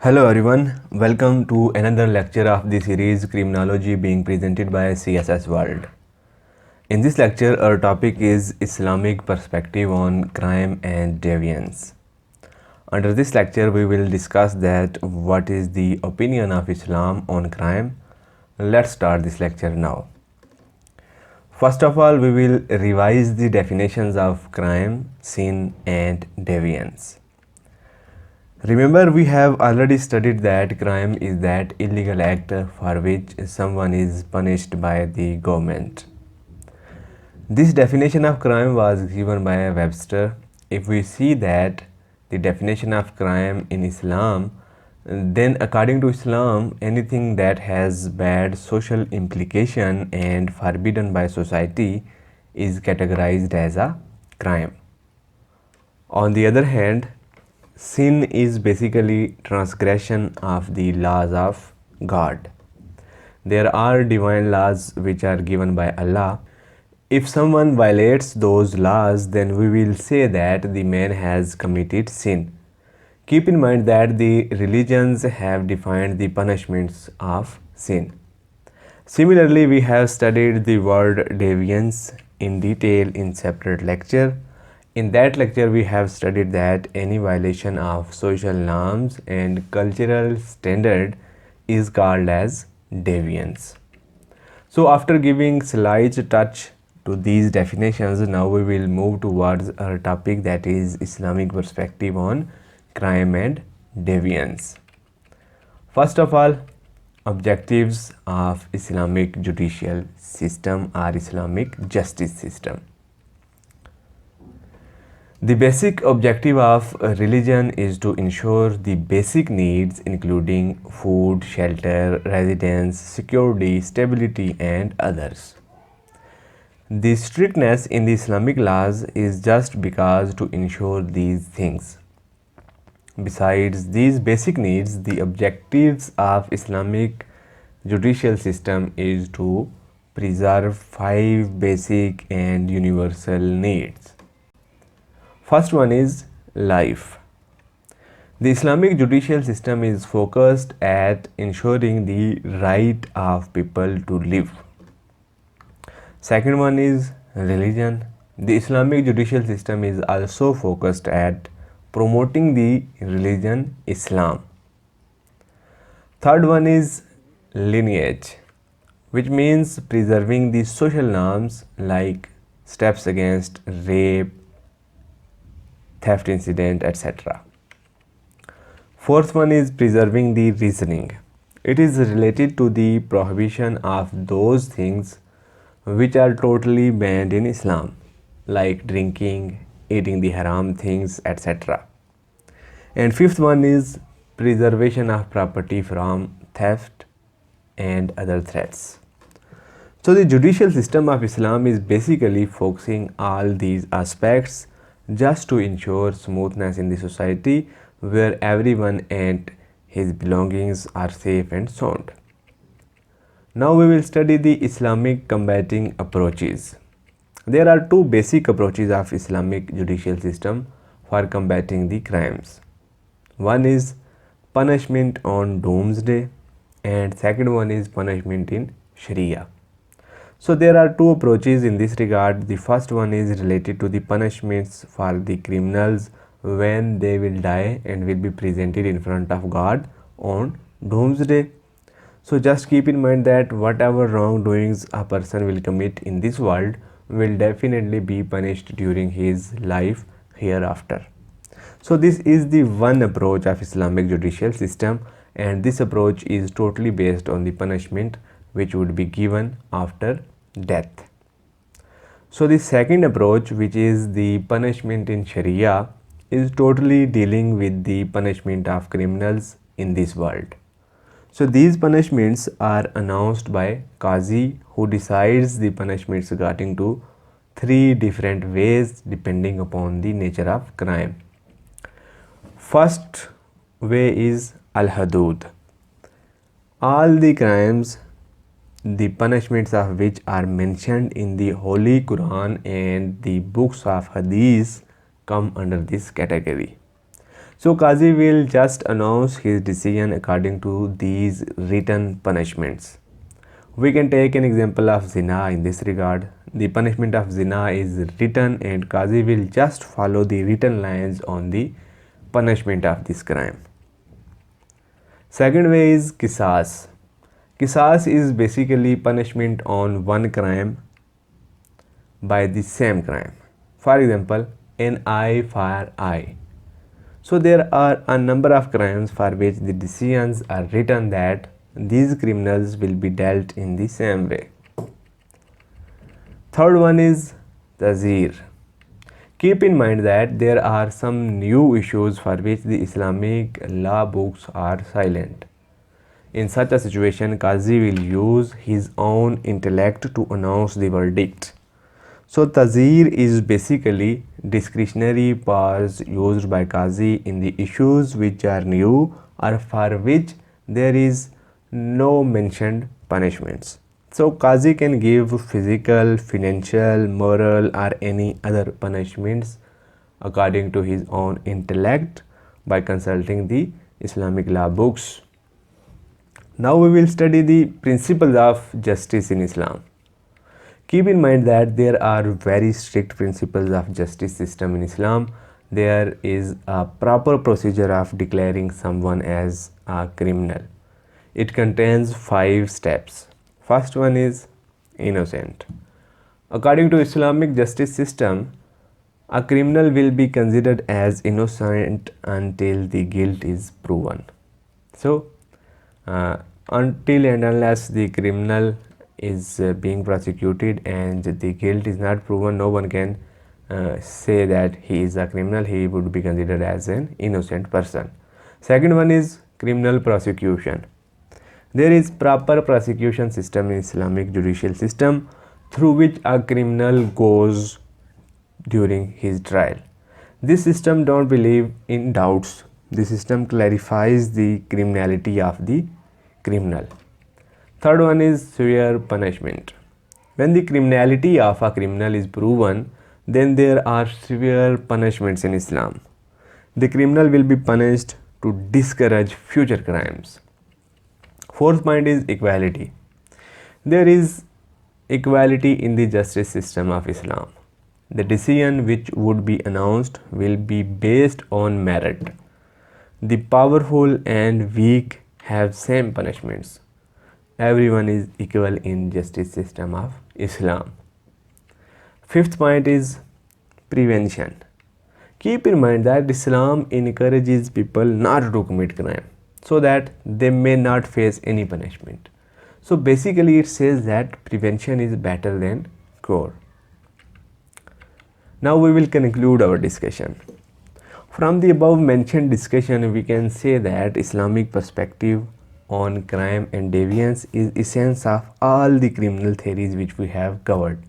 Hello everyone, welcome to another lecture of the series Criminology being presented by CSS World. In this lecture, our topic is Islamic Perspective on Crime and Deviance. Under this lecture, we will discuss that what is the opinion of Islam on crime. Let's start this lecture now. First of all, we will revise the definitions of crime, sin and deviance. Remember, we have already studied that crime is that illegal act for which someone is punished by the government. This definition of crime was given by Webster. If we see that the definition of crime in Islam, then according to Islam, anything that has bad social implication and forbidden by society is categorized as a crime. On the other hand, sin is basically transgression of the laws of God. There are divine laws which are given by Allah. If someone violates those laws, then we will say that the man has committed sin. Keep in mind that the religions have defined the punishments of sin. Similarly, we have studied the word deviance in detail in separate lecture. In that lecture, we have studied that any violation of social norms and cultural standard is called as deviance. So after giving slight touch to these definitions, now we will move towards our topic, that is Islamic perspective on crime and deviance. First of all, objectives of Islamic judicial system or Islamic justice system. The basic objective of religion is to ensure the basic needs including food, shelter, residence, security, stability and others. The strictness in the Islamic laws is just because to ensure these things. Besides these basic needs, the objectives of Islamic judicial system is to preserve 5 basic and universal needs. First one is life. The Islamic judicial system is focused at ensuring the right of people to live. Second one is religion. The Islamic judicial system is also focused at promoting the religion Islam. Third one is lineage, which means preserving the social norms like steps against rape, theft incident, etc. Fourth one is preserving the reasoning. It is related to the prohibition of those things which are totally banned in Islam, like drinking, eating the haram things, etc. And fifth one is preservation of property from theft and other threats. So the judicial system of Islam is basically focusing all these aspects just to ensure smoothness in the society where everyone and his belongings are safe and sound. Now we will study the Islamic combating approaches. There are 2 basic approaches of Islamic judicial system for combating the crimes. One is punishment on doomsday and second one is punishment in Sharia. So there are 2 approaches in this regard. The first one is related to the punishments for the criminals when they will die and will be presented in front of God on doomsday. So just keep in mind that whatever wrongdoings a person will commit in this world will definitely be punished during his life hereafter. So this is the one approach of Islamic judicial system, and this approach is totally based on the punishment which would be given after death. So the second approach, which is the punishment in Sharia, is totally dealing with the punishment of criminals in this world. So these punishments are announced by Qazi, who decides the punishments according to 3 different ways depending upon the nature of crime. First way is al-hudud. All the crimes, the punishments of which are mentioned in the Holy Quran and the books of Hadith come under this category. So Qazi will just announce his decision according to these written punishments. We can take an example of zina in this regard. The punishment of zina is written and Qazi will just follow the written lines on the punishment of this crime. Second way is qisas. Qisas is basically punishment on one crime by the same crime. For example, an eye for eye. So there are a number of crimes for which the decisions are written that these criminals will be dealt in the same way. Third one is tazir. Keep in mind that there are some new issues for which the Islamic law books are silent. In such a situation, Qazi will use his own intellect to announce the verdict. So tazir is basically discretionary powers used by Qazi in the issues which are new or for which there is no mentioned punishments. So Qazi can give physical, financial, moral or any other punishments according to his own intellect by consulting the Islamic law books. Now we will study the principles of justice in Islam. Keep in mind that there are very strict principles of justice system in Islam. There is a proper procedure of declaring someone as a criminal. It contains 5 steps. First one is innocent. According to Islamic justice system, a criminal will be considered as innocent until the guilt is proven. So, until and unless the criminal is being prosecuted and the guilt is not proven, no one can say that he is a criminal. He would be considered as an innocent person. Second one is criminal prosecution. There is proper prosecution system in Islamic judicial system through which a criminal goes during his trial. This system don't believe in doubts. The system clarifies the criminality of the criminal. Third one is severe punishment. When the criminality of a criminal is proven, then there are severe punishments in Islam. The criminal will be punished to discourage future crimes. Fourth point is equality. There is equality in the justice system of Islam. The decision which would be announced will be based on merit. The powerful and weak have same punishments. Everyone is equal in justice system of Islam. Fifth point is prevention. Keep in mind that Islam encourages people not to commit crime so that they may not face any punishment. So basically it says that prevention is better than cure. Now we will conclude our discussion. From the above mentioned discussion, we can say that Islamic perspective on crime and deviance is essence of all the criminal theories which we have covered.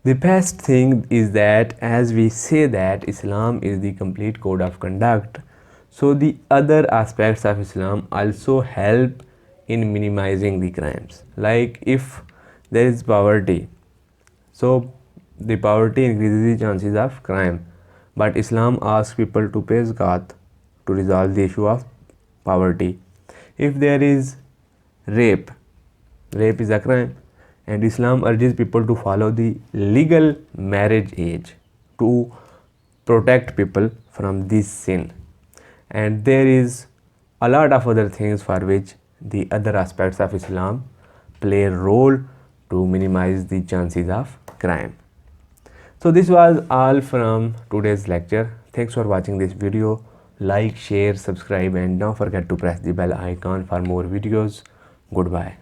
The best thing is that as we say that Islam is the complete code of conduct, so the other aspects of Islam also help in minimizing the crimes. Like if there is poverty, so the poverty increases the chances of crime. But Islam asks people to pay zakat to resolve the issue of poverty. If there is rape is a crime, and Islam urges people to follow the legal marriage age to protect people from this sin. And there is a lot of other things for which the other aspects of Islam play a role to minimize the chances of crime. So this was all from today's lecture. Thanks for watching this video. Like, share, subscribe and don't forget to press the bell icon for more videos. Goodbye.